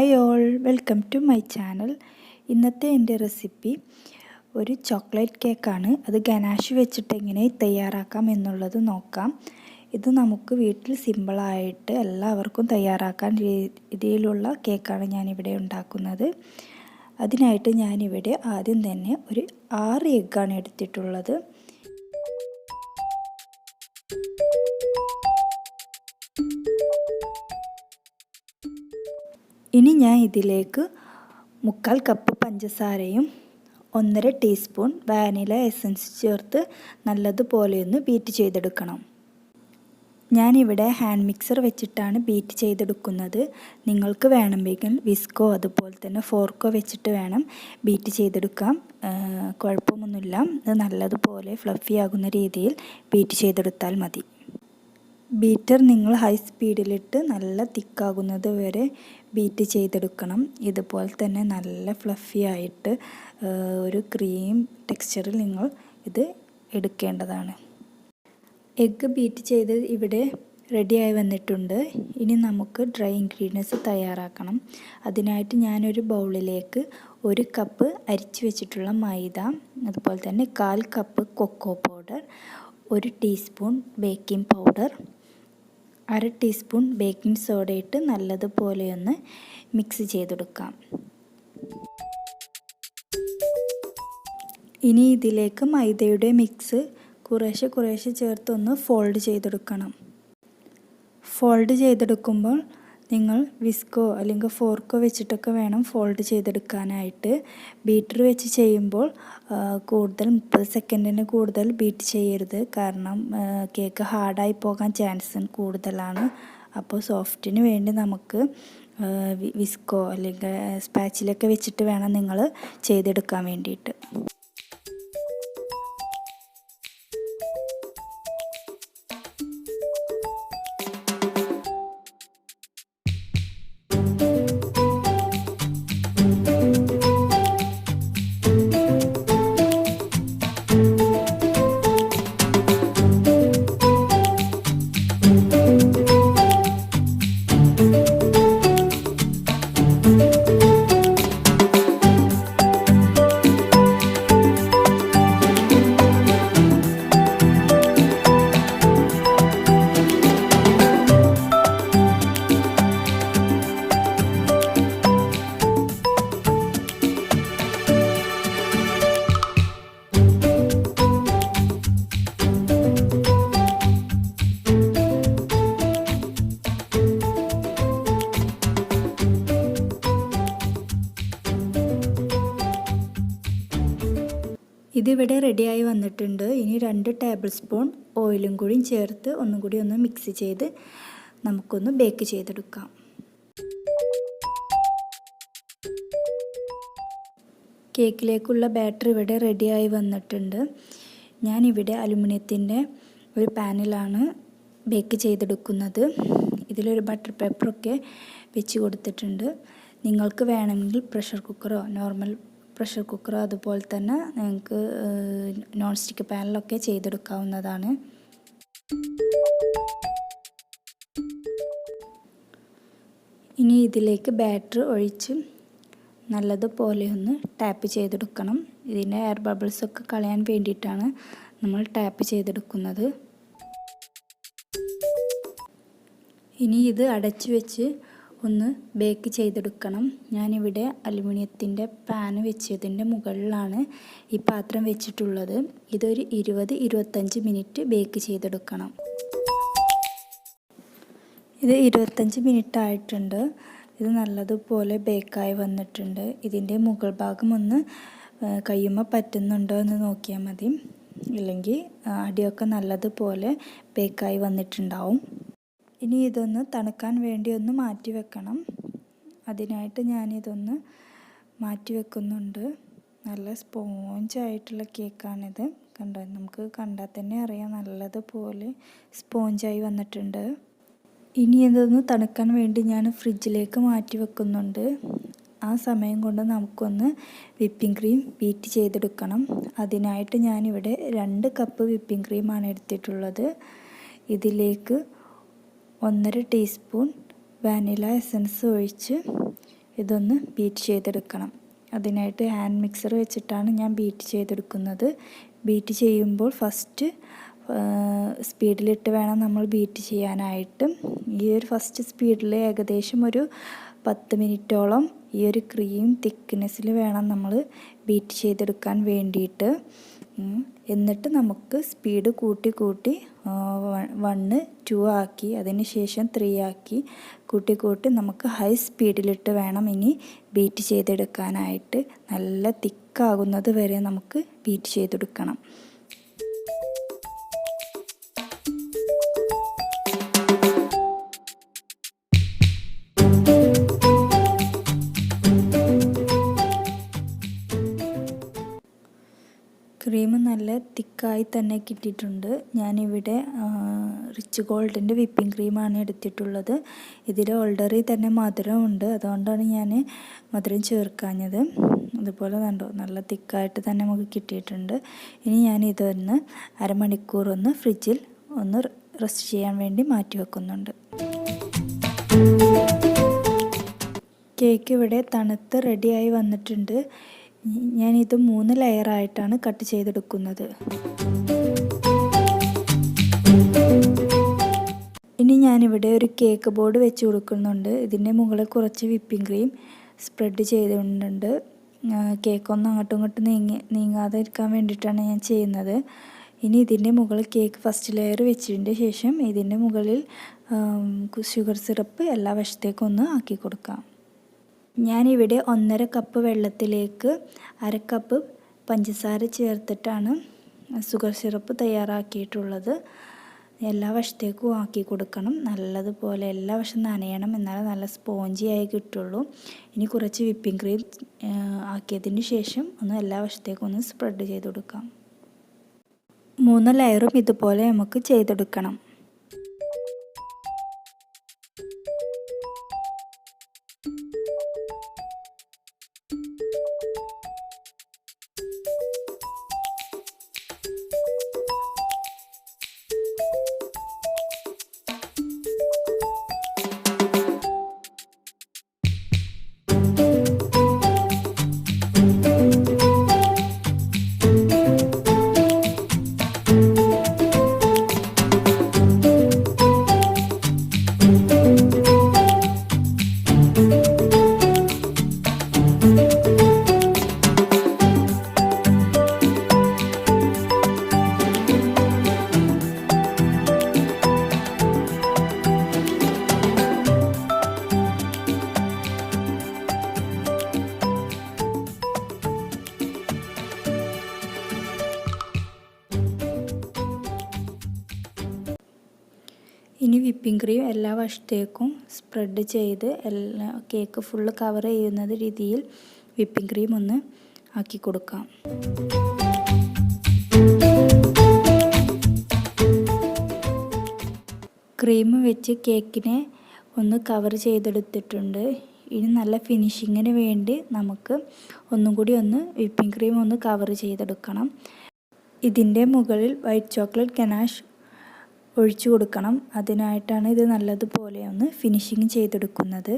Hi all, welcome to my channel. ഇന്നത്തെ എൻ്റെ recipe ഒരു ചോക്ലേറ്റ് കേക്കാണ്. അത് ഗനാഷ് വെച്ചിട്ട് എങ്ങനെ തയ്യാറാക്കാം എന്നുള്ളത് നോക്കാം. ഇത് നമുക്ക് വീട്ടിൽ സിമ്പിളായിട്ട് എല്ലാവർക്കും തയ്യാറാക്കാൻ രീതിയിലുള്ള കേക്കാണ് ഞാനിവിടെ ഉണ്ടാക്കുന്നത്. അതിനായിട്ട് ഞാനിവിടെ ആദ്യം തന്നെ ഒരു 6 എഗ്ഗാണ് എടുത്തിട്ടുള്ളത്. ഇനി ഞാൻ ഇതിലേക്ക് 3/4 കപ്പ് പഞ്ചസാരയും 1.5 ടീസ്പൂൺ വാനില എസൻസ് ചേർത്ത് നല്ലതുപോലെ ഒന്ന് ബീറ്റ് ചെയ്തെടുക്കണം. ഞാനിവിടെ ഹാൻഡ് മിക്സർ വെച്ചിട്ടാണ് ബീറ്റ് ചെയ്തെടുക്കുന്നത്. നിങ്ങൾക്ക് വേണമെങ്കിൽ വിസ്കോ അതുപോലെ തന്നെ ഫോർക്കോ വെച്ചിട്ട് വേണം ബീറ്റ് ചെയ്തെടുക്കാം. കുഴപ്പമൊന്നുമില്ല. ഇത് നല്ലതുപോലെ ഫ്ലഫി ആകുന്ന രീതിയിൽ ബീറ്റ് ചെയ്തെടുത്താൽ മതി. ബീറ്റർ നിങ്ങൾ ഹൈ സ്പീഡിലിട്ട് നല്ല തിക്കാകുന്നത് വരെ ബീറ്റ് ചെയ്തെടുക്കണം. ഇതുപോലെ തന്നെ നല്ല ഫ്ലഫി ആയിട്ട് ഒരു ക്രീം ടെക്സ്ചറിൽ നിങ്ങൾ ഇത് എടുക്കേണ്ടതാണ്. എഗ്ഗ് ബീറ്റ് ചെയ്ത് ഇവിടെ റെഡിയായി വന്നിട്ടുണ്ട്. ഇനി നമുക്ക് ഡ്രൈ ഇൻഗ്രീഡിയൻസ് തയ്യാറാക്കണം. അതിനായിട്ട് ഞാനൊരു ബൗളിലേക്ക് 1 കപ്പ് അരിച്ചു വെച്ചിട്ടുള്ള മൈദ, അതുപോലെ തന്നെ 1/4 cup cocoa powder, 1 teaspoon baking powder, 1/2 teaspoon baking soda ഇട്ട് നല്ലതുപോലെ ഒന്ന് മിക്സ് ചെയ്തെടുക്കാം. ഇനി ഇതിലേക്ക് മൈദയുടെ മിക്സ് കുറേശ്ശെ ചേർത്തൊന്ന് ഫോൾഡ് ചെയ്തെടുക്കണം. ഫോൾഡ് ചെയ്തെടുക്കുമ്പോൾ നിങ്ങൾ വിസ്കോ അല്ലെങ്കിൽ ഫോർക്കോ വെച്ചിട്ടൊക്കെ വേണം ഫോൾഡ് ചെയ്തെടുക്കാനായിട്ട്. ബീറ്റർ വെച്ച് ചെയ്യുമ്പോൾ കൂടുതൽ 30 സെക്കൻഡിന് കൂടുതൽ ബീറ്റ് ചെയ്യരുത്. കാരണം കേക്ക് ഹാർഡായി പോകാൻ ചാൻസ് കൂടുതലാണ്. അപ്പോൾ സോഫ്റ്റിന് വേണ്ടി നമുക്ക് വിസ്കോ അല്ലെങ്കിൽ സ്പാച്ചിലൊക്കെ വെച്ചിട്ട് വേണം നിങ്ങൾ ചെയ്തെടുക്കാൻ വേണ്ടിയിട്ട്. ഇതിവിടെ റെഡിയായി വന്നിട്ടുണ്ട്. ഇനി 2 ടേബിൾ സ്പൂൺ ഓയിലും കൂടി ചേർത്ത് ഒന്നുകൂടി ഒന്ന് മിക്സ് ചെയ്ത് നമുക്കൊന്ന് ബേക്ക് ചെയ്തെടുക്കാം. കേക്കിലേക്കുള്ള ബാറ്റർ ഇവിടെ റെഡിയായി വന്നിട്ടുണ്ട്. ഞാനിവിടെ അലുമിനിയത്തിൻ്റെ ഒരു പാനിലാണ് ബേക്ക് ചെയ്തെടുക്കുന്നത്. ഇതിലൊരു ബട്ടർ പേപ്പറൊക്കെ വെച്ച് കൊടുത്തിട്ടുണ്ട്. നിങ്ങൾക്ക് വേണമെങ്കിൽ പ്രഷർ കുക്കറോ നോർമൽ പ്രഷർ കുക്കറോ അതുപോലെ തന്നെ നിങ്ങൾക്ക് നോൺ സ്റ്റിക്ക് പാനിലൊക്കെ ചെയ്തെടുക്കാവുന്നതാണ്. ഇനി ഇതിലേക്ക് ബാറ്റർ ഒഴിച്ച് നല്ലതുപോലെ ഒന്ന് ടാപ്പ് ചെയ്തെടുക്കണം. ഇതിൻ്റെ എയർ ബബിൾസൊക്കെ കളയാൻ വേണ്ടിയിട്ടാണ് നമ്മൾ ടാപ്പ് ചെയ്തെടുക്കുന്നത്. ഇനി ഇത് അടച്ചു വെച്ച് ഒന്ന് ബേക്ക് ചെയ്തെടുക്കണം. ഞാനിവിടെ അലുമിനിയത്തിൻ്റെ പാൻ വെച്ചതിൻ്റെ മുകളിലാണ് ഈ പാത്രം വെച്ചിട്ടുള്ളത്. ഇതൊരു 20-25 മിനിറ്റ് ബേക്ക് ചെയ്തെടുക്കണം. ഇത് 25 മിനിറ്റ് ആയിട്ടുണ്ട്. ഇത് നല്ലതുപോലെ ബേക്കായി വന്നിട്ടുണ്ട്. ഇതിൻ്റെ മുകൾ ഭാഗം ഒന്ന് കയ്യുമ്മ പറ്റുന്നുണ്ടോ എന്ന് നോക്കിയാൽ മതി. ഇല്ലെങ്കിൽ അടിയൊക്കെ നല്ലതുപോലെ ബേക്കായി വന്നിട്ടുണ്ടാവും. ഇനി ഇതൊന്ന് തണുക്കാൻ വേണ്ടി ഒന്ന് മാറ്റി വെക്കണം. അതിനായിട്ട് ഞാനിതൊന്ന് മാറ്റി വെക്കുന്നുണ്ട്. നല്ല സ്പോഞ്ചായിട്ടുള്ള കേക്കാണിത്. കണ്ടോ, നമുക്ക് കണ്ടാൽ തന്നെ അറിയാം നല്ലതുപോലെ സ്പോഞ്ചായി വന്നിട്ടുണ്ട്. ഇനി ഇതൊന്ന് തണുക്കാൻ വേണ്ടി ഞാൻ ഫ്രിഡ്ജിലേക്ക് മാറ്റി വെക്കുന്നുണ്ട്. ആ സമയം കൊണ്ട് നമുക്കൊന്ന് വിപ്പിംഗ് ക്രീം ബീറ്റ് ചെയ്തെടുക്കണം. അതിനായിട്ട് ഞാനിവിടെ 2 കപ്പ് വിപ്പിംഗ് ക്രീമാണ് എടുത്തിട്ടുള്ളത്. ഇതിലേക്ക് 1.5 ടീസ്പൂൺ വാനില എസൻസ് ഒഴിച്ച് ഇതൊന്ന് ബീറ്റ് ചെയ്തെടുക്കണം. അതിനായിട്ട് ഹാൻഡ് മിക്സർ വെച്ചിട്ടാണ് ഞാൻ ബീറ്റ് ചെയ്തെടുക്കുന്നത്. ബീറ്റ് ചെയ്യുമ്പോൾ ഫസ്റ്റ് സ്പീഡിലിട്ട് വേണം നമ്മൾ ബീറ്റ് ചെയ്യാനായിട്ട്. ഈ ഒരു ഫസ്റ്റ് സ്പീഡിൽ ഏകദേശം ഒരു 10 മിനിറ്റോളം ഈ ഒരു ക്രീം തിക്നെസ്സിൽ വേണം നമ്മൾ ബീറ്റ് ചെയ്തെടുക്കാൻ വേണ്ടിയിട്ട്. എന്നിട്ട് നമുക്ക് സ്പീഡ് കൂട്ടി 1, 2 ആക്കി അതിന് ശേഷം 3 ആക്കി കൂട്ടി നമുക്ക് ഹൈ സ്പീഡിലിട്ട് വേണം ഇനി ബീറ്റ് ചെയ്തെടുക്കാനായിട്ട്. നല്ല തിക്കാകുന്നത് വരെ നമുക്ക് ബീറ്റ് ചെയ്തെടുക്കണം. ക്രീം നല്ല തിക്കായി തന്നെ കിട്ടിയിട്ടുണ്ട്. ഞാനിവിടെ റിച്ച് ഗോൾഡിൻ്റെ വിപ്പിംഗ് ക്രീമാണ് എടുത്തിട്ടുള്ളത്. ഇതിൽ ഓൾറെഡി തന്നെ മധുരമുണ്ട്, അതുകൊണ്ടാണ് ഞാൻ മധുരം ചേർക്കാഞ്ഞത്. അതുപോലെ കണ്ടോ, നല്ല തിക്കായിട്ട് തന്നെ നമുക്ക് കിട്ടിയിട്ടുണ്ട്. ഇനി ഞാൻ ഇതൊന്ന് അരമണിക്കൂർ ഫ്രിഡ്ജിൽ റെസ്റ്റ് ചെയ്യാൻ വേണ്ടി മാറ്റി വെക്കുന്നുണ്ട്. കേക്ക് ഇവിടെ തണുത്ത് റെഡിയായി വന്നിട്ടുണ്ട്. ഞാനിത് 3 ലെയറായിട്ടാണ് കട്ട് ചെയ്തെടുക്കുന്നത്. ഇനി ഞാനിവിടെ ഒരു കേക്ക് ബോർഡ് വെച്ച് കൊടുക്കുന്നുണ്ട്. ഇതിൻ്റെ മുകളിൽ കുറച്ച് വിപ്പിംഗ് ക്രീം സ്പ്രെഡ് ചെയ്തിട്ടുണ്ട്. കേക്കൊന്നും അങ്ങോട്ടും ഇങ്ങോട്ടും നീങ്ങാതെ ഇരിക്കാൻ വേണ്ടിയിട്ടാണ് ഞാൻ ചെയ്യുന്നത്. ഇനി ഇതിൻ്റെ മുകളിൽ കേക്ക് ഫസ്റ്റ് ലെയർ വെച്ചതിൻ്റെ ശേഷം ഇതിൻ്റെ മുകളിൽ ഷുഗർ സിറപ്പ് എല്ലാ വശത്തേക്കും ഒന്ന് ആക്കി കൊടുക്കാം. ഞാനിവിടെ 1.5 കപ്പ് വെള്ളത്തിലേക്ക് 1/2 കപ്പ് പഞ്ചസാര ചേർത്തിട്ടാണ് ഷുഗർ സിറപ്പ് തയ്യാറാക്കിയിട്ടുള്ളത്. എല്ലാ വശത്തേക്കും ആക്കി കൊടുക്കണം. നല്ലതുപോലെ എല്ലാ വശം നനയണം, എന്നാലേ നല്ല സ്പോഞ്ചിയായി കിട്ടുള്ളൂ. ഇനി കുറച്ച് വിപ്പിംഗ് ക്രീം ആക്കിയതിന് ശേഷം എല്ലാ വശത്തേക്കും സ്പ്രെഡ് ചെയ്ത് കൊടുക്കാം. 3 ലെയറും ഇതുപോലെ നമുക്ക് ചെയ്തെടുക്കണം. ഇനി വിപ്പിംഗ് ക്രീം എല്ലാ വശത്തേക്കും സ്പ്രെഡ് ചെയ്ത് കേക്ക് ഫുള്ള് കവർ ചെയ്യുന്ന രീതിയിൽ വിപ്പിംഗ് ക്രീം ആക്കി കൊടുക്കാം. ക്രീം വെച്ച് കേക്കിനെ കവർ ചെയ്തെടുത്തിട്ടുണ്ട്. ഇനി നല്ല ഫിനിഷിങ്ങിന് വേണ്ടി നമുക്ക് ഒന്നും കൂടി വിപ്പിംഗ് ക്രീം കവർ ചെയ്തെടുക്കണം. ഇതിൻ്റെ മുകളിൽ വൈറ്റ് ചോക്ലേറ്റ് ഗനാഷ് ഒഴിച്ചു കൊടുക്കണം. അതിനായിട്ടാണ് ഇത് നല്ലതുപോലെ ഫിനിഷിങ് ചെയ്തെടുക്കുന്നത്.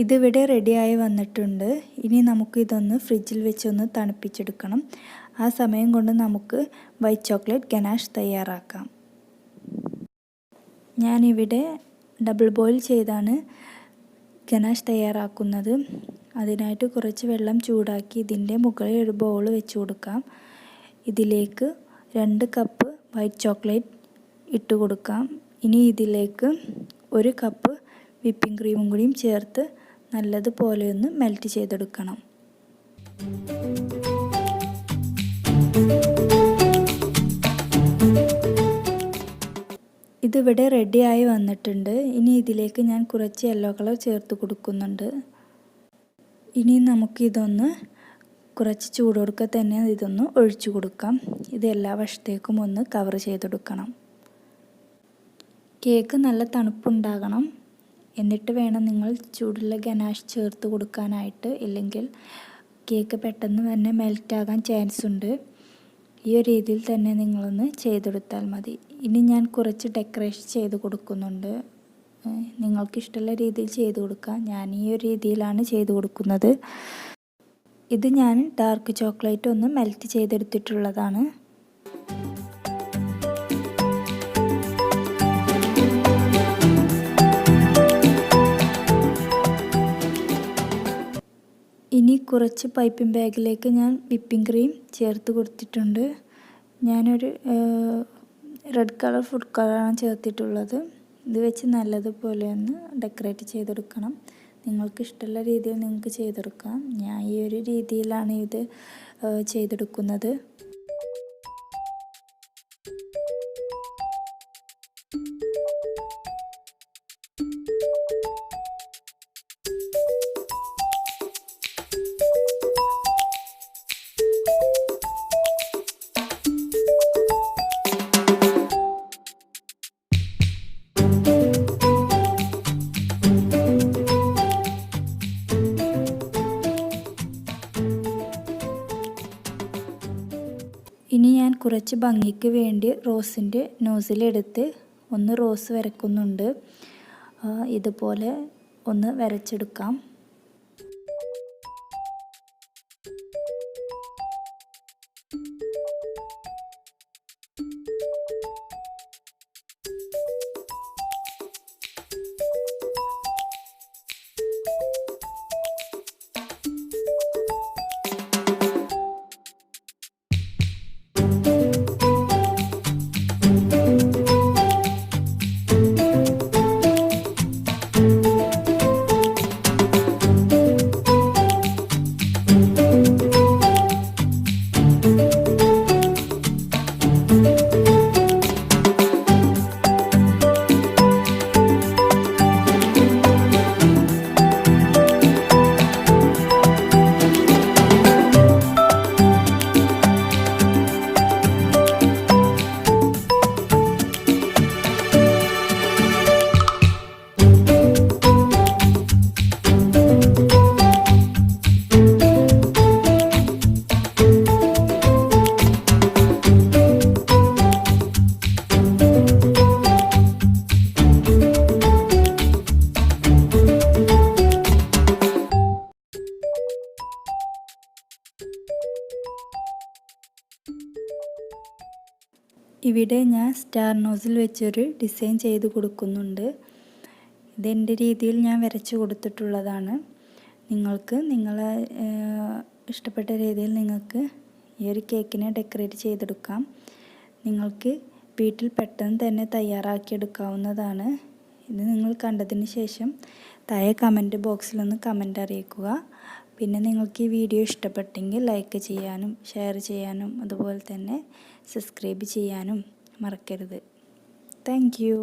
ഇതിവിടെ റെഡിയായി വന്നിട്ടുണ്ട്. ഇനി നമുക്ക് ഫ്രിഡ്ജിൽ വെച്ച് തണുപ്പിച്ചെടുക്കണം. ആ സമയം കൊണ്ട് നമുക്ക് വൈറ്റ് ചോക്ലേറ്റ് ഗനാഷ് തയ്യാറാക്കാം. ഞാനിവിടെ ഡബിൾ ബോയിൽ ചെയ്താണ് ഗനാഷ് തയ്യാറാക്കുന്നത്. അതിനായിട്ട് കുറച്ച് വെള്ളം ചൂടാക്കി ഇതിൻ്റെ മുകളിൽ ഒരു ബൗൾ വെച്ച് കൊടുക്കാം. ഇതിലേക്ക് 2 കപ്പ് വൈറ്റ് ചോക്ലേറ്റ് ഇട്ട് കൊടുക്കാം. ഇനി ഇതിലേക്ക് 1 കപ്പ് വിപ്പിംഗ് ക്രീമും കൂടിയും ചേർത്ത് നല്ലതുപോലെ മെൽറ്റ് ചെയ്തെടുക്കണം. ഇതിവിടെ റെഡിയായി വന്നിട്ടുണ്ട്. ഇനി ഇതിലേക്ക് ഞാൻ കുറച്ച് യെല്ലോ കളർ ചേർത്ത് കൊടുക്കുന്നുണ്ട്. ഇനി നമുക്കിതൊന്ന് കുറച്ച് ചൂടോടെ തന്നെ ഇതൊന്ന് ഒഴിച്ചു കൊടുക്കാം. ഇത് എല്ലാ വശത്തേക്കും ഒന്ന് കവർ ചെയ്തെടുക്കണം. കേക്ക് നല്ല തണുപ്പുണ്ടാകണം. എന്നിട്ട് വേണം നിങ്ങൾ ചൂടുള്ള ഗനാഷ് ചേർത്ത് കൊടുക്കാനായിട്ട്. ഇല്ലെങ്കിൽ കേക്ക് പെട്ടെന്ന് തന്നെ മെൽറ്റാകാൻ ചാൻസ് ഉണ്ട്. ഈ ഒരു രീതിയിൽ തന്നെ നിങ്ങളൊന്ന് ചെയ്തെടുത്താൽ മതി. ഇനി ഞാൻ കുറച്ച് ഡെക്കറേഷൻ ചെയ്ത് കൊടുക്കുന്നുണ്ട്. നിങ്ങൾക്ക് ഇഷ്ടമുള്ള രീതിയിൽ ചെയ്ത് കൊടുക്കാം. ഞാൻ ഈ ഒരു രീതിയിലാണ് ചെയ്ത് കൊടുക്കുന്നത്. ഇത് ഞാൻ ഡാർക്ക് ചോക്ലേറ്റ് ഒന്ന് മെൽറ്റ് ചെയ്തെടുത്തിട്ടുള്ളതാണ്. ഇനി കുറച്ച് പൈപ്പിംഗ് ബാഗിലേക്ക് ഞാൻ വിപ്പിംഗ് ക്രീം ചേർത്ത് കൊടുത്തിട്ടുണ്ട്. ഞാനൊരു റെഡ് കളർ ഫുഡ് കളറാണ് ചേർത്തിട്ടുള്ളത്. ഇത് വെച്ച് നല്ലതുപോലെ ഒന്ന് ഡെക്കറേറ്റ് ചെയ്തെടുക്കണം. നിങ്ങൾക്ക് ഇഷ്ടമുള്ള രീതിയിൽ നിങ്ങൾക്ക് ചെയ്തെടുക്കാം. ഞാൻ ഈ ഒരു രീതിയിലാണ് ഇത് ചെയ്തെടുക്കുന്നത്. ഇനി ഞാൻ കുറച്ച് ഭംഗിക്ക് വേണ്ടി റോസിൻ്റെ നോസിലെടുത്ത് ഒന്ന് റോസ് വരയ്ക്കുന്നുണ്ട്. ഇതുപോലെ ഒന്ന് വരച്ചെടുക്കാം. ഇവിടെ ഞാൻ സ്റ്റാർ നോസിൽ വെച്ചൊരു ഡിസൈൻ ചെയ്ത് കൊടുക്കുന്നുണ്ട്. ഇതെൻ്റെ രീതിയിൽ ഞാൻ വരച്ച് കൊടുത്തിട്ടുള്ളതാണ്. നിങ്ങൾക്ക് നിങ്ങളെ ഇഷ്ടപ്പെട്ട രീതിയിൽ നിങ്ങൾക്ക് ഈ ഒരു കേക്കിനെ ഡെക്കറേറ്റ് ചെയ്തെടുക്കാം. നിങ്ങൾക്ക് വീട്ടിൽ പെട്ടെന്ന് തന്നെ തയ്യാറാക്കിയെടുക്കാവുന്നതാണ്. ഇത് നിങ്ങൾ കണ്ടതിന് ശേഷം താഴെ കമൻറ്റ് ബോക്സിലൊന്ന് കമൻറ്റ് അറിയിക്കുക. പിന്നെ നിങ്ങൾക്ക് ഈ വീഡിയോ ഇഷ്ടപ്പെട്ടെങ്കിൽ ലൈക്ക് ചെയ്യാനും ഷെയർ ചെയ്യാനും അതുപോലെ തന്നെ സബ്സ്ക്രൈബ് ചെയ്യാനും മറക്കരുത്. Thank you.